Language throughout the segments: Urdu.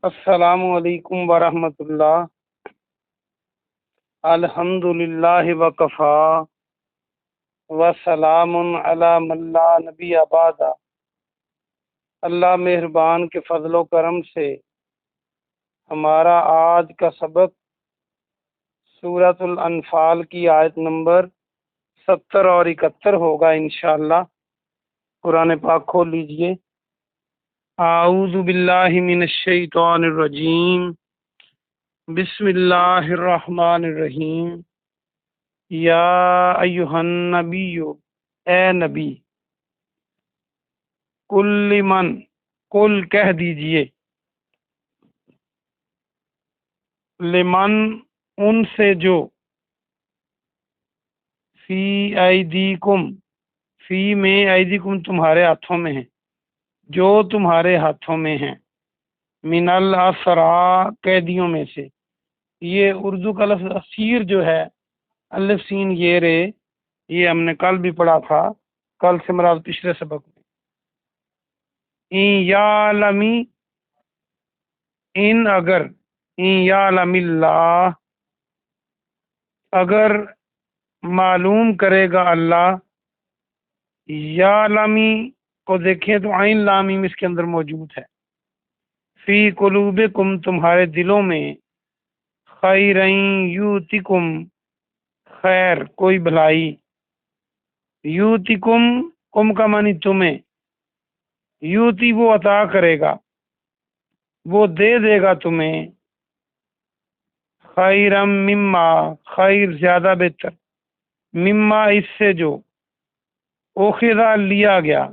السلام علیکم ورحمۃ اللہ۔ الحمد للہ وکفا وسلام علی من لا نبی بعد۔ اللہ مہربان کے فضل و کرم سے ہمارا آج کا سبق سورۃ الانفال کی آیت نمبر 70 اور 71 ہوگا انشاءاللہ۔ قرآن پاک کھول لیجئے۔ اعوذ باللہ من الشیطان الرجیم، بسم اللہ الرحمن الرحیم۔ یا ایہا النبی، اے نبی، کل لمن، کل کہہ دیجئے، لمن ان سے جو، فی ایدیکم، فی میں ایدیکم تمہارے ہاتھوں میں ہیں، جو تمہارے ہاتھوں میں ہیں، من الاسرا قیدیوں میں سے۔ یہ اردو کا لفظ اسیر جو ہے، الف سین یہ رے، یہ ہم نے کل بھی پڑھا تھا، کل سے مراد پچھلے سبق میں۔ یعلمی، ان اگر، یعلم اللہ، اگر معلوم کرے گا اللہ، یعلمی کو دیکھیں تو عین لامیم اس کے اندر موجود ہے، فی قلوبکم تمہارے دلوں میں، خیرین یوتکم، خیر کوئی بھلائی، یوتکم کم کا معنی تمہیں، یوتی وہ عطا کرے گا، وہ دے دے گا تمہیں، خیرم مما، خیر زیادہ بہتر، مما اس سے جو، اوخذا لیا گیا،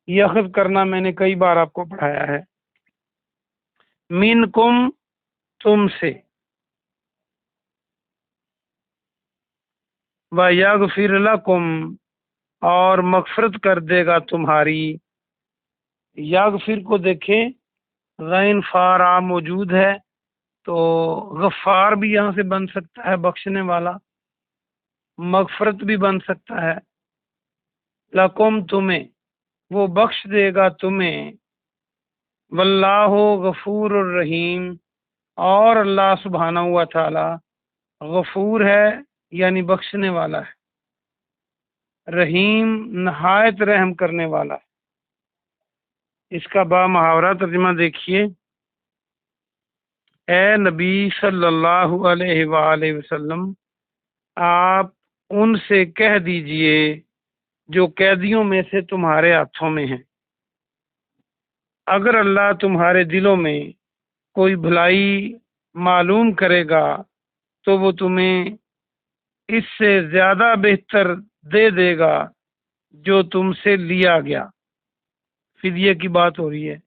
یہ اخذ کرنا میں نے کئی بار آپ کو پڑھایا ہے، منکم تم سے، وَيَغْفِرْ لَكُمْ اور مغفرت کر دے گا تمہاری۔ یغفر کو دیکھیں غین فارا موجود ہے تو غفار بھی یہاں سے بن سکتا ہے، بخشنے والا، مغفرت بھی بن سکتا ہے، لکم تمہیں، وہ بخش دے گا تمہیں، واللہ غفور الرحیم اور اللہ سبحانہ و تعالی غفور ہے یعنی بخشنے والا ہے، رحیم نہایت رحم کرنے والا ہے۔ اس کا با محاورہ ترجمہ دیکھیے، اے نبی صلی اللہ علیہ وآلہ وسلم، آپ ان سے کہہ دیجئے جو قیدیوں میں سے تمہارے ہاتھوں میں ہیں، اگر اللہ تمہارے دلوں میں کوئی بھلائی معلوم کرے گا تو وہ تمہیں اس سے زیادہ بہتر دے دے گا جو تم سے لیا گیا، فدیے کی بات ہو رہی ہے،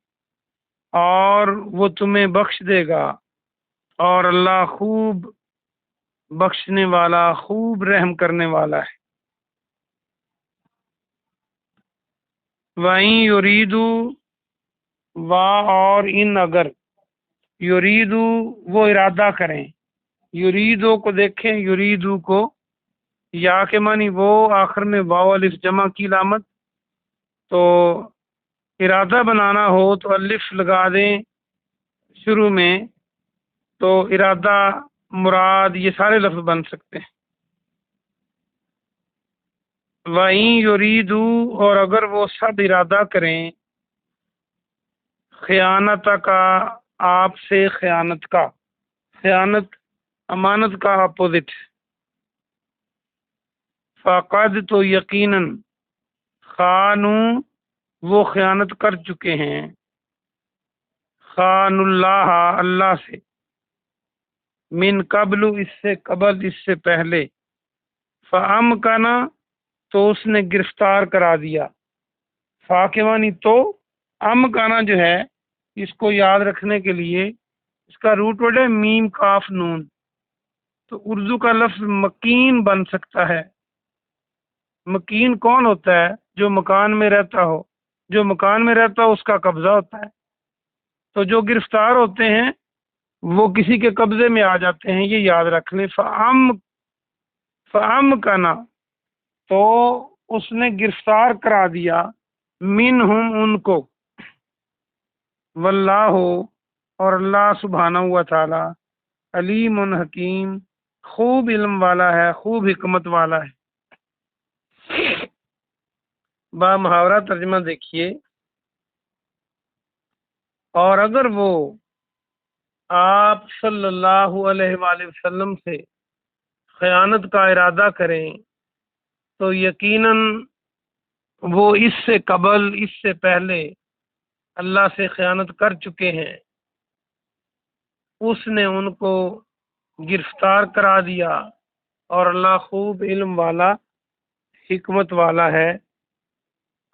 اور وہ تمہیں بخش دے گا، اور اللہ خوب بخشنے والا، خوب رحم کرنے والا ہے۔ وَإِن يُرِيدُوا، اور ان اگر، یریدو وہ ارادہ کریں، یریدو کو دیکھیں، یریدو کو یا کے معنی وہ، آخر میں واو الف جمع کی علامت، تو ارادہ بنانا ہو تو الف لگا دیں شروع میں، تو ارادہ، مراد، یہ سارے لفظ بن سکتے ہیں۔ وَإِن يُرِيدُوا اور اگر وہ سب ارادہ کریں، خیانت کا، آپ سے خیانت کا، خیانت امانت کا اپوزٹ، فقد تو یقیناً، خانوا وہ خیانت کر چکے ہیں، خان اللہ اللہ سے، من قبل اس سے قبل، اس سے پہلے، فامکنا تو اس نے گرفتار کرا دیا، فاکمانی تو، امکنا جو ہے اس کو یاد رکھنے کے لیے اس کا روٹ ورڈ ہے میم کاف نون، تو اردو کا لفظ مکین بن سکتا ہے۔ مکین کون ہوتا ہے؟ جو مکان میں رہتا ہو، جو مکان میں رہتا ہو اس کا قبضہ ہوتا ہے، تو جو گرفتار ہوتے ہیں وہ کسی کے قبضے میں آ جاتے ہیں، یہ یاد رکھ لیں۔ فامکنا تو اس نے گرفتار کرا دیا، منہم ان کو، واللہ اور اللہ سبحانہ و تعالی علیم حکیم، خوب علم والا ہے، خوب حکمت والا ہے۔ با محاورہ ترجمہ دیکھیے، اور اگر وہ آپ صلی اللہ علیہ وآلہ وسلم سے خیانت کا ارادہ کریں تو یقیناً وہ اس سے قبل، اس سے پہلے اللہ سے خیانت کر چکے ہیں، اس نے ان کو گرفتار کرا دیا، اور اللہ خوب علم والا، حکمت والا ہے،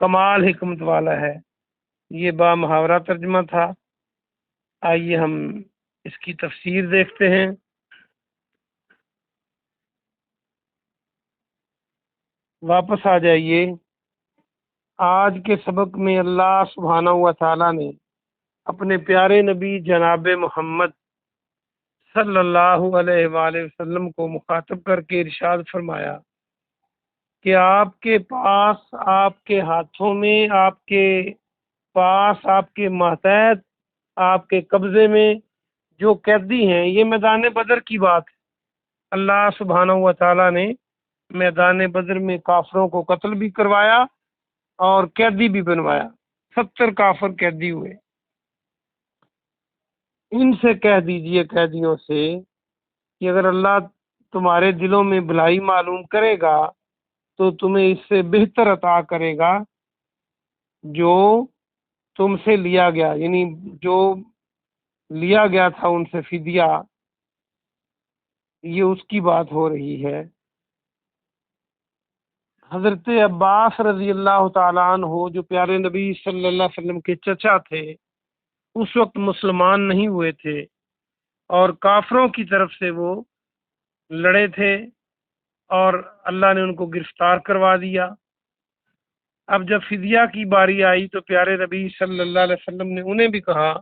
کمال حکمت والا ہے۔ یہ با محاورہ ترجمہ تھا۔ آئیے ہم اس کی تفسیر دیکھتے ہیں۔ واپس آ جائیے۔ آج کے سبق میں اللہ سبحانہ و تعالیٰ نے اپنے پیارے نبی جناب محمد صلی اللہ علیہ وآلہ وسلم کو مخاطب کر کے ارشاد فرمایا کہ آپ کے پاس، آپ کے ہاتھوں میں، آپ کے پاس، آپ کے ماتحت، آپ کے قبضے میں جو قیدی ہیں، یہ میدان بدر کی بات ہے۔ اللہ سبحانہ و تعالیٰ نے میدان بدر میں کافروں کو قتل بھی کروایا اور قیدی بھی بنوایا، 70 کافر قیدی ہوئے۔ ان سے کہہ دیجئے، قیدیوں سے، کہ اگر اللہ تمہارے دلوں میں بھلائی معلوم کرے گا تو تمہیں اس سے بہتر عطا کرے گا جو تم سے لیا گیا، یعنی جو لیا گیا تھا ان سے فدیہ، یہ اس کی بات ہو رہی ہے۔ حضرت عباس رضی اللہ تعالیٰ عنہ، جو پیارے نبی صلی اللہ علیہ وسلم کے چچا تھے، اس وقت مسلمان نہیں ہوئے تھے اور کافروں کی طرف سے وہ لڑے تھے، اور اللہ نے ان کو گرفتار کروا دیا۔ اب جب فدیہ کی باری آئی تو پیارے نبی صلی اللہ علیہ وسلم نے انہیں بھی کہا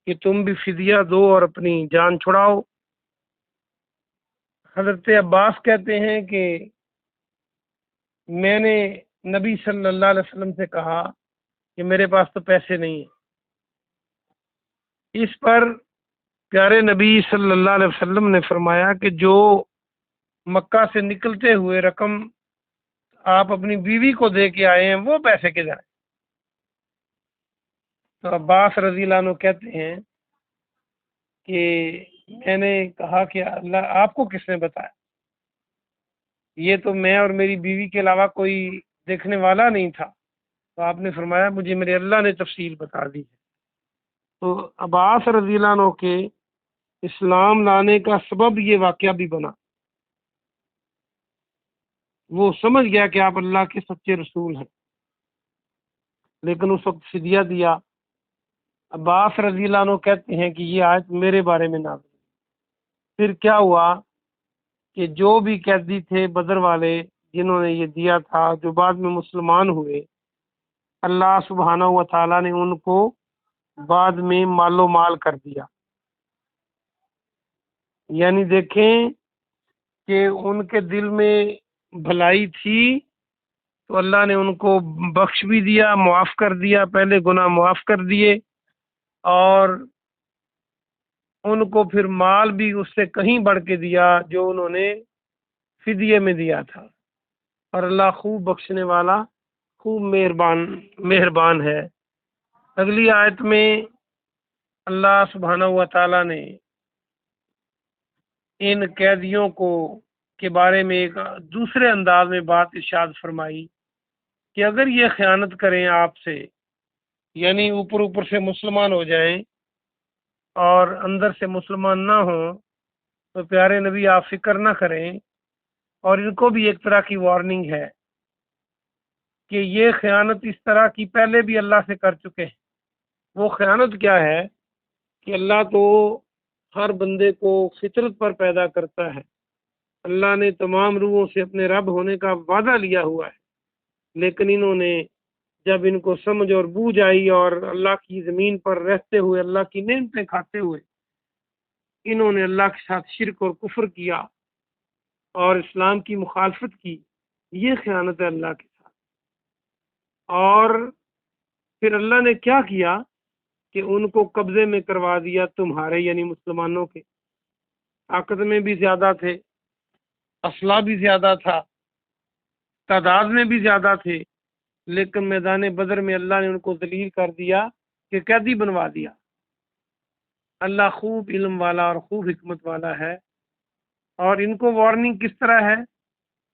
کہ تم بھی فدیہ دو اور اپنی جان چھڑاؤ۔ حضرت عباس کہتے ہیں کہ میں نے نبی صلی اللہ علیہ وسلم سے کہا کہ میرے پاس تو پیسے نہیں ہیں۔ اس پر پیارے نبی صلی اللہ علیہ وسلم نے فرمایا کہ جو مکہ سے نکلتے ہوئے رقم آپ اپنی بیوی کو دے کے آئے ہیں وہ پیسے کے جائیں۔ تو عباس رضی اللہ عنہ کہتے ہیں کہ میں نے کہا کہ اللہ، آپ کو کس نے بتایا؟ یہ تو میں اور میری بیوی کے علاوہ کوئی دیکھنے والا نہیں تھا۔ تو آپ نے فرمایا مجھے میرے اللہ نے تفصیل بتا دی ہے۔ تو عباس رضی اللہ عنہ کے اسلام لانے کا سبب یہ واقعہ بھی بنا۔ وہ سمجھ گیا کہ آپ اللہ کے سچے رسول ہیں، لیکن اس وقت فدیہ دیا۔ عباس رضی اللہ عنہ کہتے ہیں کہ یہ آیت میرے بارے میں نازل ہوئی۔ پھر کیا ہوا کہ جو بھی قیدی تھے بدر والے، جنہوں نے یہ دیا تھا، جو بعد میں مسلمان ہوئے، اللہ سبحانہ و تعالیٰ نے ان کو بعد میں مال و مال کر دیا۔ یعنی دیکھیں کہ ان کے دل میں بھلائی تھی تو اللہ نے ان کو بخش بھی دیا، معاف کر دیا، پہلے گناہ معاف کر دیے، اور ان کو پھر مال بھی اس سے کہیں بڑھ کے دیا جو انہوں نے فدیے میں دیا تھا۔ اور اللہ خوب بخشنے والا، خوب مہربان ہے۔ اگلی آیت میں اللہ سبحانہ و تعالیٰ نے ان قیدیوں کے بارے میں ایک دوسرے انداز میں بات ارشاد فرمائی کہ اگر یہ خیانت کریں آپ سے، یعنی اوپر سے مسلمان ہو جائیں اور اندر سے مسلمان نہ ہوں، تو پیارے نبی آپ فکر نہ کریں، اور ان کو بھی ایک طرح کی وارننگ ہے کہ یہ خیانت اس طرح کی پہلے بھی اللہ سے کر چکے ہیں۔ وہ خیانت کیا ہے کہ اللہ تو ہر بندے کو فطرت پر پیدا کرتا ہے، اللہ نے تمام روحوں سے اپنے رب ہونے کا وعدہ لیا ہوا ہے، لیکن انہوں نے جب ان کو سمجھ اور بوجھ آئی اور اللہ کی زمین پر رہتے ہوئے اللہ کی نعمتیں کھاتے ہوئے انہوں نے اللہ کے ساتھ شرک اور کفر کیا اور اسلام کی مخالفت کی، یہ خیانت ہے اللہ کے ساتھ۔ اور پھر اللہ نے کیا کیا کہ ان کو قبضے میں کروا دیا تمہارے یعنی مسلمانوں کے، طاقت میں بھی زیادہ تھے، اسلحہ بھی زیادہ تھا، تعداد میں بھی زیادہ تھے، لیکن میدان بدر میں اللہ نے ان کو ذلیل کر دیا کہ قیدی بنوا دیا۔ اللہ خوب علم والا اور خوب حکمت والا ہے، اور ان کو وارننگ کس طرح ہے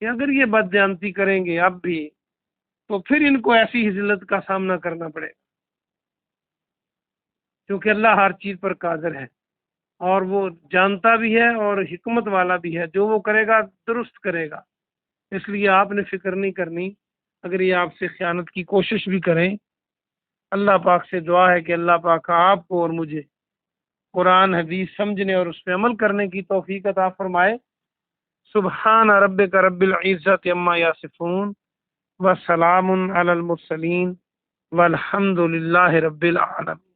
کہ اگر یہ بددیانتی کریں گے اب بھی تو پھر ان کو ایسی ذلت کا سامنا کرنا پڑے گا، کیونکہ اللہ ہر چیز پر قادر ہے اور وہ جانتا بھی ہے اور حکمت والا بھی ہے، جو وہ کرے گا درست کرے گا۔ اس لیے آپ نے فکر نہیں کرنی، اگر یہ آپ سے خیانت کی کوشش بھی کریں، اللہ پاک سے دعا ہے کہ اللہ پاک آپ کو اور مجھے قرآن حدیث سمجھنے اور اس پہ عمل کرنے کی توفیق عطا فرمائے۔ سبحان ربک رب العزت عما یصفون وسلام علی المرسلین والحمد للہ رب العالمین۔